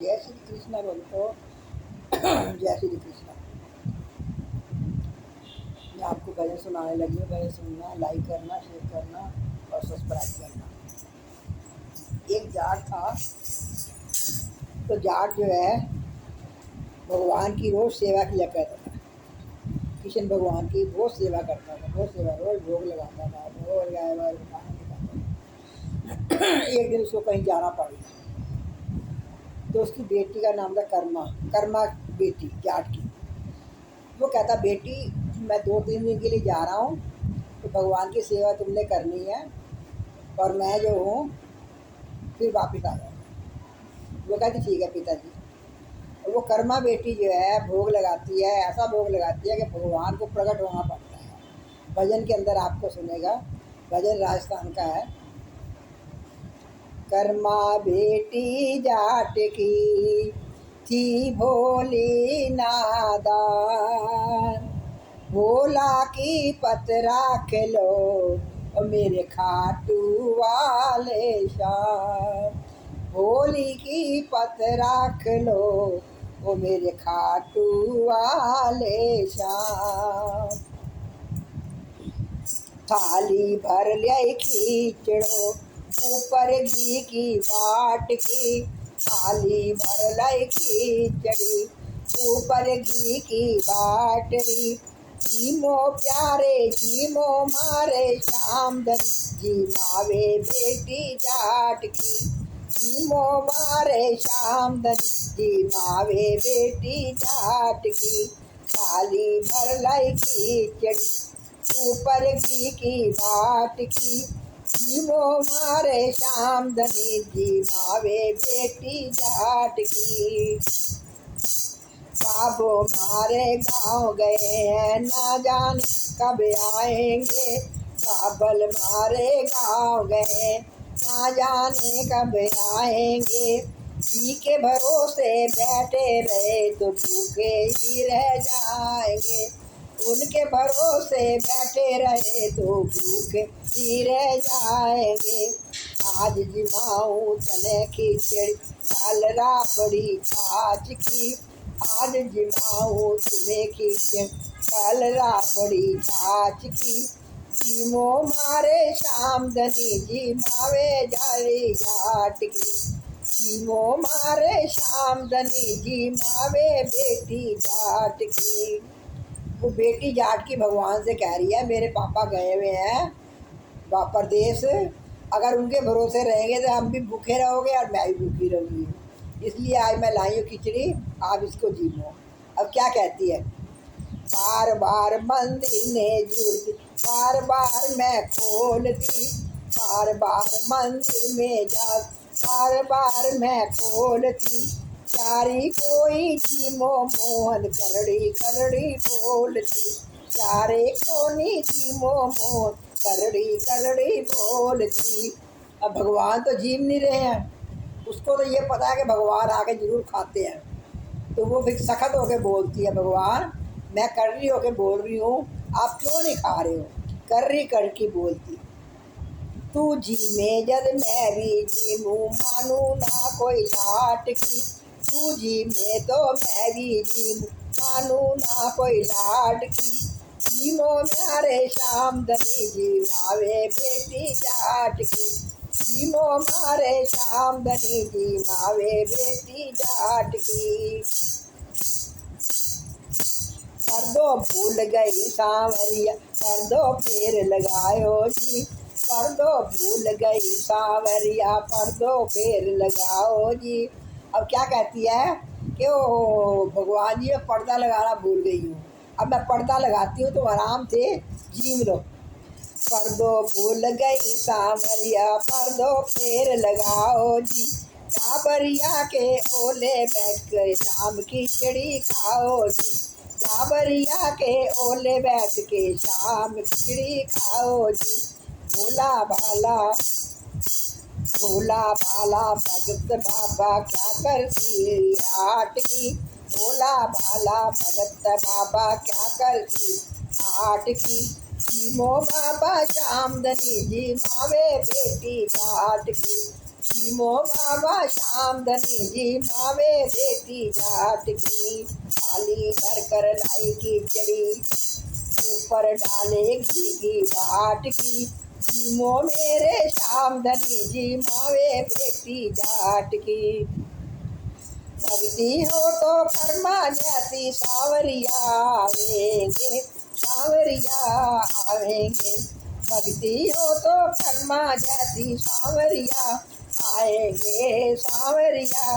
जय श्री कृष्ण बोलते हो। जय श्री कृष्ण। मैं आपको भजन सुनाने लगी हूँ। भजन सुनना, लाइक करना, शेयर करना और सब्सक्राइब करना। एक जाट था, तो जाट जो है भगवान की रोज सेवा किया करता था। कृष्ण भगवान की बहुत सेवा करता था, बहुत सेवा, रोज भोग लगाता था, भोग लगाया एक दिन उसको कहीं जाना पड़ गया, तो उसकी बेटी का नाम था कर्मा। कर्मा बेटी जाट की। वो कहता, बेटी मैं 2-3 दिन के लिए जा रहा हूँ, तो भगवान की सेवा तुमने करनी है और मैं जो हूँ फिर वापस आ जाऊँगा। वो कहती ठीक है पिताजी। और वो कर्मा बेटी जो है भोग लगाती है, ऐसा भोग लगाती है कि भगवान को प्रकट होना पड़ता है। भजन के अंदर आपको सुनेगा, भजन राजस्थान का है। कर्मा बेटी जाट की थी भोली नादान, भोला की पत राख लो और मेरे खाटू वाले शाम। भोली की पत राख लो ओ मेरे खाटू वाले शाम। थाली भर ले खींचड़ो ऊपर घी की बाट की। थाली भर ले खींचड़ी ऊपर घी की बाटरी। जीमो प्यारे जीमो मारे शामदन, जी मावे बेटी जाट की। जीमो मारे शामदन, जी मावे बेटी जाट की। थाली भर लाई खींचड़ी ऊपर घी की बाट की। जीवो मारे शाम धनी, जी मावे बेटी जाट की। बाबो मारे गाँव गए हैं, ना जाने कब आएंगे। बाबल मारे गाँव गए, ना जाने कब आएंगे। जी के भरोसे बैठे रहे तो भूखे ही रह जाएंगे। उनके भरोसे बैठे रहे तो भूखे ही रह जाएंगे। आज जिमाऊं तने खिचड़ी, कल राबड़ी छाछ की। आज जिमाऊं तुम्हें खिचड़ी, कल राबड़ी छाछ की। जीमो मारे शाम धनी, जी मावे जाली जाट की। जीमो मारे शाम धनी, जी मावे बेटी जाट की। वो बेटी जाट की भगवान से कह रही है, मेरे पापा गए हुए हैं परदेश, अगर उनके भरोसे रहेंगे तो हम भी भूखे रहोगे और मैं भी भूखी रहूँगी। इसलिए आज मैं लाई हूँ खिचड़ी, आप इसको जीमो। अब क्या कहती है, बार बार मंदिर ने जुड़, बार बार मैं खोलती। बार बार मंदिर में जा, बार बार मैं खोलती। चारी कोई जीमो मोहन, करड़ी करड़ी बोलती। चारे कोनी जीमो मोहन, करड़ी करड़ी बोलती। अब भगवान तो जीम नहीं रहे हैं, उसको तो ये पता है कि भगवान आके जरूर खाते हैं, तो वो फिर सख्त होके बोलती है, भगवान मैं कर्री होके बोल रही हूँ, आप क्यों नहीं खा रहे हो। कर्री करके बोलती, तू जी में जद मैं भी जीमू, मानू ना कोई लाट की। तू जी में तो मैं भी जीमू, मानू ना कोई लाट की। जीमो मारे शाम धनी, जी मावे बेटी जाट की। जीमो मारे शाम धनी, जी मावे बेटी जाट की। कर दो भूल गई सांवरिया, कर दो फेर लगायो जी। कर दो भूल गई सांवरिया, कर दो फेर लगाओ जी। अब क्या कहती है कि ओ भगवान जी, मैं पर्दा लगाना भूल गई हूँ, अब मैं पर्दा लगाती हूँ, तो आराम से जीव लो। पर्दो भूल गई सांवरिया, पर्दो फेर लगाओ जी। टाबरिया के ओले बैठ कर शाम खिचड़ी खाओ जी। टाबरिया के ओले बैठ के शाम खिचड़ी खाओ जी। भोला भाला, भोला भाला भगत बाबा क्या करती आट की। भोला भाला भगत बाबा क्या करती आट की। जीमो बाबा शामदनी, जी मावे बेटी जाट की। जीमो बाबा श्याम धनी जी मावे बेटी जाट की। थाली भर कर लाई खिचड़ी ऊपर डाले घी की बाट की। जीमो मेरे श्याम धनी जी मावे बेटी जाट की। भक्ति हो तो कर्मा जैसी सावरिया आवेंगे, सावरिया आवेंगे। भक्ति हो तो कर्मा जैसी सावरिया आएंगे, सावरिया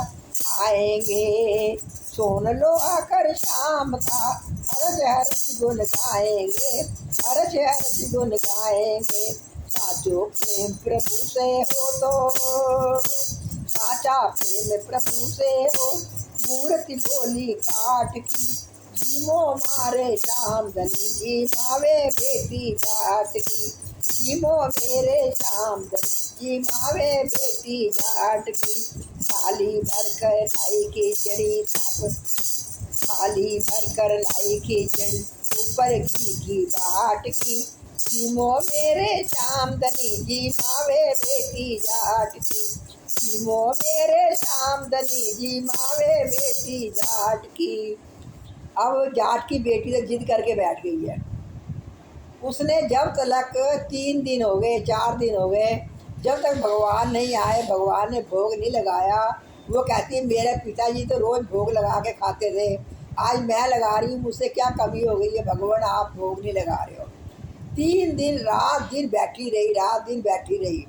आएंगे। सुन लो आकर शाम का हर्ष हर्ष गुण गाएंगे, हर्ष हर्ष गुण गाएंगे। साचो प्रेम प्रभु से हो तो, साचा प्रेम प्रभु से हो। मूर्ति बोली काट की जीमो मारे श्याम धनी जी मावे बेटी जाट की। जीमो मेरे श्याम धनी जी मावे बेटी जाट की। थाली भर कर लाई खिचड़ी थाली भर कर लाई खिचड़ी ऊपर घी की बाट की। जीमो मेरे श्याम धनी जी मावे बेटी जाट की। जीमो मेरे श्याम धनी जी मावे बेटी जाट की। अब जाट की बेटी तो जिद करके बैठ गई है। उसने जब तक 3 दिन हो गए, 4 दिन हो गए, जब तक भगवान नहीं आए, भगवान ने भोग नहीं लगाया। वो कहती है मेरे पिताजी तो रोज़ भोग लगा के खाते थे, आज मैं लगा रही हूँ, मुझसे क्या कमी हो गई है भगवान, आप भोग नहीं लगा रहे हो। 3 दिन रात दिन बैठी रही, रात दिन बैठी रही,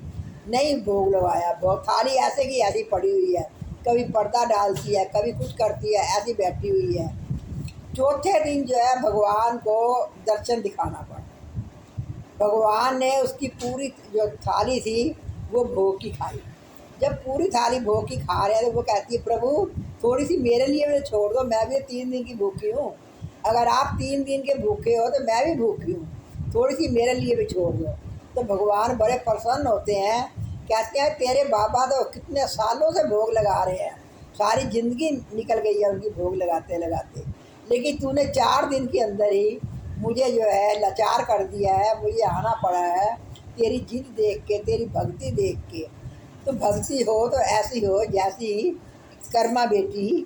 नहीं भोग लगाया। भोग थाली ऐसे की ऐसी पड़ी हुई है, कभी पर्दा डालती है, कभी कुछ करती है, ऐसी बैठी हुई है। चौथे दिन जो है भगवान को दर्शन दिखाना पड़ा। भगवान ने उसकी पूरी जो थाली थी वो भोग की खाई। जब पूरी थाली भोग की खा रहे हैं तो वो कहती है प्रभु थोड़ी सी मेरे लिए मुझे छोड़ दो, मैं भी 3 दिन की भूखी हूँ। अगर आप 3 दिन के भूखे हो तो मैं भी भूखी हूँ, थोड़ी सी मेरे लिए भी छोड़ दो। तो भगवान बड़े प्रसन्न होते हैं, कहते हैं तेरे बाबा तो कितने सालों से भोग लगा रहे हैं, सारी ज़िंदगी निकल गई है उनकी भोग लगाते लगाते, लेकिन तूने 4 दिन के अंदर ही मुझे जो है लाचार कर दिया है, मुझे आना पड़ा है तेरी जिद देख के, तेरी भक्ति देख के। तो भक्ति हो तो ऐसी हो जैसी कर्मा बेटी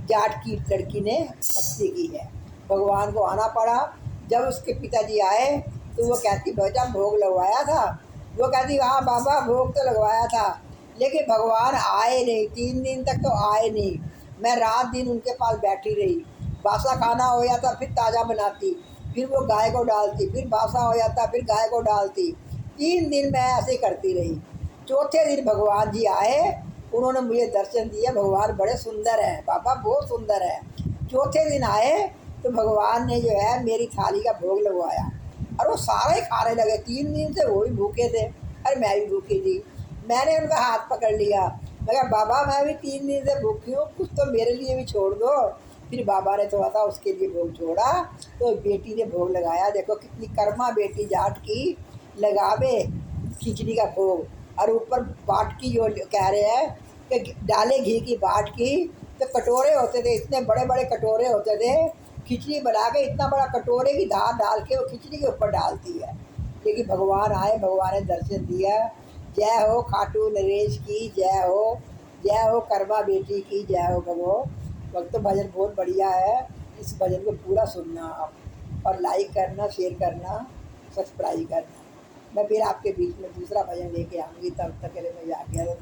जाट की लड़की ने भक्ति की है। भगवान को आना पड़ा। जब उसके पिताजी आए तो वो कहती बेटा भोग लगवाया था। वो कहती हाँ बाबा भोग तो लगवाया था, लेकिन भगवान आए नहीं, 3 दिन तक तो आए नहीं। मैं रात दिन उनके पास बैठी रही, बासा खाना हो जाता फिर ताज़ा बनाती, फिर वो गाय को डालती, फिर बासा हो जाता फिर गाय को डालती। 3 दिन मैं ऐसे करती रही। चौथे दिन भगवान जी आए, उन्होंने मुझे दर्शन दिया। भगवान बड़े सुंदर हैं, बाबा बहुत सुंदर है। चौथे दिन आए तो भगवान ने जो है मेरी थाली का भोग लगवाया और वो सारे खाने लगे। 3 दिन से वो भी भूखे थे और मैं भी भूखी थी। मैंने उनका हाथ पकड़ लिया, मैं कहा बाबा मैं भी 3 दिन से भूखी हूँ, कुछ तो मेरे लिए भी छोड़ दो। फिर बाबा ने थोड़ा सा उसके लिए भोग छोड़ा तो बेटी ने भोग लगाया। देखो कितनी कर्मा बेटी जाट की लगावे खिचड़ी का भोग, और ऊपर बाट की जो कह रहे हैं कि डाले घी की बाट की। तो कटोरे होते थे, इतने बड़े बड़े कटोरे होते थे, खिचड़ी बना के इतना बड़ा कटोरे की धार डाल के वो खिचड़ी के ऊपर डालती है। लेकिन भगवान आए, भगवान ने दर्शन दिया। जय हो खाटू नरेश की जय हो, जय हो कर्मा बेटी की जय हो। भक्त भजन बहुत बढ़िया है, इस भजन को पूरा सुनना आप, और लाइक करना, शेयर करना, सब्सक्राइब करना। मैं फिर आपके बीच में दूसरा भजन लेके आऊँगी, तब तक के लिए मैं जा गया।